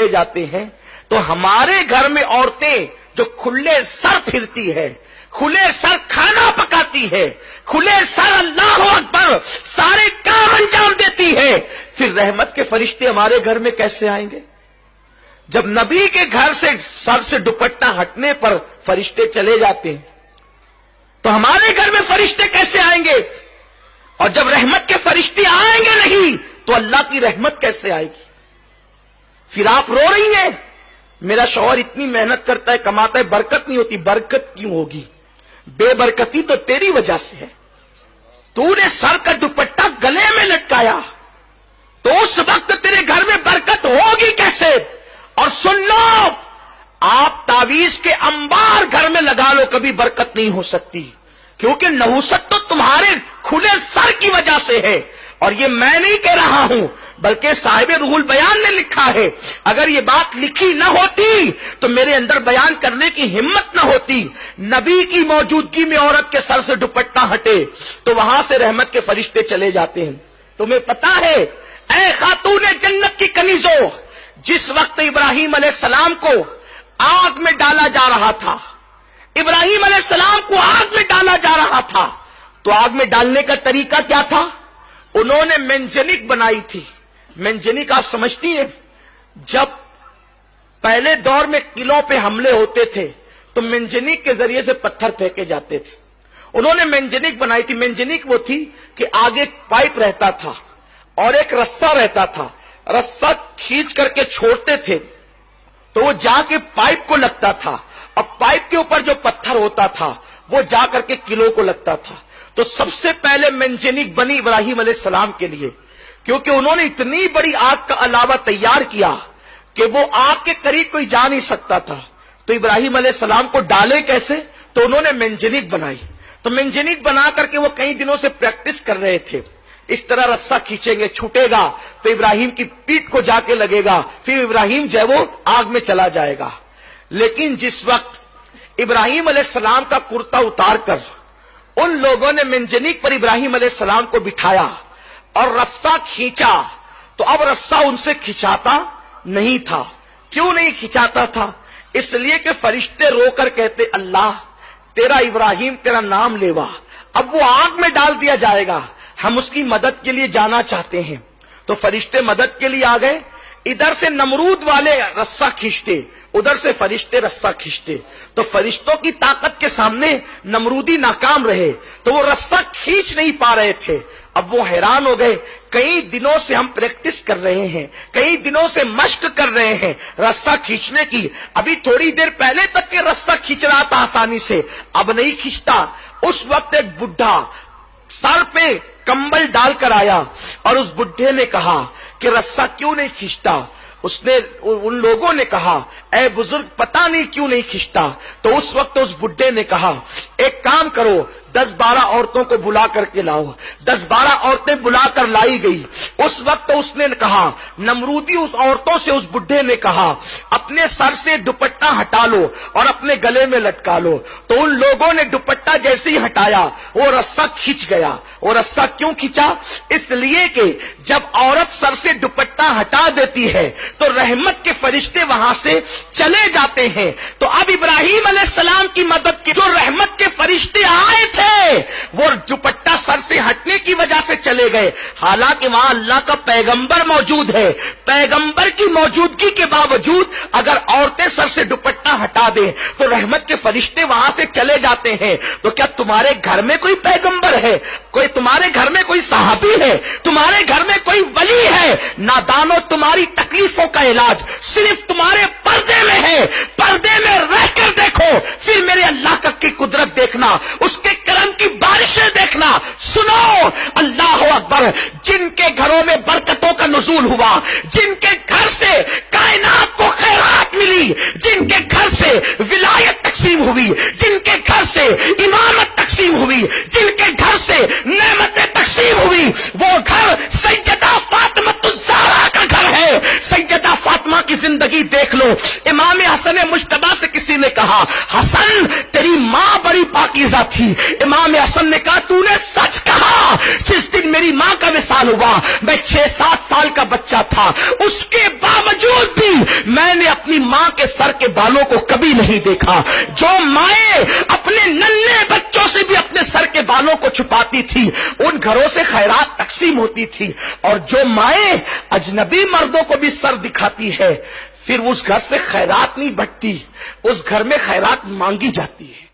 چلے جاتے ہیں تو ہمارے گھر میں عورتیں جو کھلے سر پھرتی ہے، کھلے سر کھانا پکاتی ہے، کھلے سر اللہ اکبر سارے کام انجام دیتی ہے، پھر رحمت کے فرشتے ہمارے گھر میں کیسے آئیں گے؟ جب نبی کے گھر سے سر سے دوپٹہ ہٹنے پر فرشتے چلے جاتے ہیں تو ہمارے گھر میں فرشتے کیسے آئیں گے؟ اور جب رحمت کے فرشتے آئیں گے نہیں تو اللہ کی رحمت کیسے آئے گی؟ پھر آپ رو رہی ہیں میرا شوہر اتنی محنت کرتا ہے کماتا ہے برکت نہیں ہوتی، برکت کیوں ہوگی؟ بے برکتی تو تیری وجہ سے ہے، تو نے سر کا دوپٹہ گلے میں لٹکایا تو اس وقت تیرے گھر میں برکت ہوگی کیسے؟ اور سن لو، آپ تعویذ کے انبار گھر میں لگا لو کبھی برکت نہیں ہو سکتی، کیونکہ نحوست تو تمہارے کھلے سر کی وجہ سے ہے۔ اور یہ میں نہیں کہہ رہا ہوں بلکہ صاحب روح البیان نے لکھا ہے، اگر یہ بات لکھی نہ ہوتی تو میرے اندر بیان کرنے کی ہمت نہ ہوتی۔ نبی کی موجودگی میں عورت کے سر سے دوپٹہ ہٹے تو وہاں سے رحمت کے فرشتے چلے جاتے ہیں۔ تمہیں پتا ہے اے خاتون جنت کی کنیزوں، جس وقت ابراہیم علیہ السلام کو آگ میں ڈالا جا رہا تھا، ابراہیم علیہ السلام کو آگ میں ڈالا جا رہا تھا، تو آگ میں ڈالنے کا طریقہ کیا تھا؟ انہوں نے منجنیق بنائی تھی۔ منجنیق آپ سمجھتی ہیں، جب پہلے دور میں قلعوں پہ حملے ہوتے تھے تو منجنیق کے ذریعے سے پتھر پھینکے جاتے تھے۔ انہوں نے منجنیق بنائی تھی۔ منجنیق وہ تھی کہ آگے پائپ رہتا تھا اور ایک رسہ رہتا تھا، رسہ کھینچ کر کے چھوڑتے تھے تو وہ جا کے پائپ کو لگتا تھا، اور پائپ کے اوپر جو پتھر ہوتا تھا وہ جا کر کے قلعوں کو لگتا تھا۔ تو سب سے پہلے منجنیق بنی ابراہیم علیہ السلام کے لیے، کیونکہ انہوں نے اتنی بڑی آگ کا علاوہ تیار کیا کہ وہ آگ کے قریب کوئی جا نہیں سکتا تھا، تو ابراہیم علیہ السلام کو ڈالے کیسے؟ تو انہوں نے منجنیق بنائی۔ تو منجنیق بنا کر کے وہ کئی دنوں سے پریکٹس کر رہے تھے، اس طرح رسہ کھینچیں گے، چھوٹے گا تو ابراہیم کی پیٹھ کو جا کے لگے گا، پھر ابراہیم جو ہے وہ آگ میں چلا جائے گا۔ لیکن جس وقت ابراہیم علیہ السلام کا کرتا اتار کر ان لوگوں نے منجنیق پر ابراہیم علیہ السلام کو بٹھایا اور رسہ کھینچا تو اب رسہ ان سے کھینچاتا نہیں تھا۔ کیوں نہیں کھینچاتا تھا؟ اس لیے کہ فرشتے رو کر کہتے اللہ تیرا ابراہیم تیرا نام لیوا، اب وہ آگ میں ڈال دیا جائے گا، ہم اس کی مدد کے لیے جانا چاہتے ہیں۔ تو فرشتے مدد کے لیے آ گئے، ادھر سے نمرود والے رسہ کھینچتے، ادھر سے فرشتے رسہ کھینچتے، تو فرشتوں کی طاقت کے سامنے نمرودی ناکام رہے تو وہ رسہ کھینچ نہیں پا رہے تھے۔ اب وہ حیران ہو گئے، کئی دنوں سے ہم پریکٹس کر رہے ہیں، کئی دنوں سے مشق کر رہے ہیں رسہ کھینچنے کی، ابھی تھوڑی دیر پہلے تک کہ رسہ کھینچ رہا تھا آسانی سے، اب نہیں کھینچتا۔ اس وقت ایک بڈھا سر پہ کمبل ڈال کر آیا اور اس بڈھے نے کہا کہ رسہ کیوں نہیں کھینچتا؟ اس نے ان لوگوں نے کہا اے بزرگ پتہ نہیں کیوں نہیں کھینچتا۔ تو اس وقت اس بڈھے نے کہا ایک کام کرو، 10-12 عورتوں کو بلا کر کے لاؤ۔ 10-12 عورتیں بلا کر لائی گئی۔ اس وقت اس نے کہا، نمرودی اس عورتوں سے اس بڈھے نے کہا اپنے سر سے دوپٹہ ہٹا لو اور اپنے گلے میں لٹکا لو۔ تو ان لوگوں نے دوپٹہ جیسے ہی ہٹایا وہ رسہ کھینچ گیا۔ وہ رسہ کیوں کھینچا؟ اس لیے کہ جب عورت سر سے دوپٹہ ہٹا دیتی ہے تو رحمت کے فرشتے وہاں سے چلے جاتے ہیں۔ تو اب ابراہیم علیہ السلام کی مدد کے جو رحمت کے فرشتے آئے تھے وہ دوپٹہ سر سے ہٹنے کی وجہ سے چلے گئے، حالانکہ وہاں اللہ کا پیغمبر موجود ہے۔ پیغمبر کی موجودگی کے باوجود اگر عورتیں سر سے دوپٹہ ہٹا دیں تو رحمت کے فرشتے وہاں سے چلے جاتے ہیں۔ تو کیا تمہارے گھر میں کوئی پیغمبر ہے؟ کوئی تمہارے گھر میں کوئی صحابی ہے؟ تمہارے گھر میں کوئی ولی ہے؟ نادانو تمہاری تکلیفوں کا علاج صرف تمہارے پردے میں ہے۔ پردے میں رہ کر دیکھو، پھر میرے اللہ کی قدرت دیکھنا، اس کے کرم کی بارشیں دیکھنا۔ سنو اللہ اکبر، جن کے گھروں میں برکتوں کا نزول ہوا، جن کے گھر سے کائنات کو خیرات ملی، جن کے گھر سے ولایت تقسیم ہوئی، جن کے گھر سے امامت تقسیم ہوئی، جن کے گھر سے نعمتیں تقسیم ہوئی، وہ گھر سیدہ فاطمہ الزہرا کا گھر ہے۔ سیدہ فاطمہ کی زندگی دیکھ لو. امام حسن مجتبی سے کسی نے کہا حسن تیری ماں بڑی پاکیزہ تھی. امام حسن نے کہا تو نے سچ کہا. جس دن میری ماں کا وصال ہوا میں 6-7 سال کا بچہ تھا, اس کے باوجود بھی میں نے اپنی ماں کے سر کے بالوں کو کبھی نہیں دیکھا. جو مائیں اپنے ننھے بچوں سے بھی اپنے سر کے بالوں کو چھپاتی تھی ان گھروں سے خیرات تقسیم ہوتی تھی, اور جو مائیں اجنبی مردوں کو بھی سر دکھاتی ہے پھر اس گھر سے خیرات نہیں بٹتی, اس گھر میں خیرات مانگی جاتی ہے.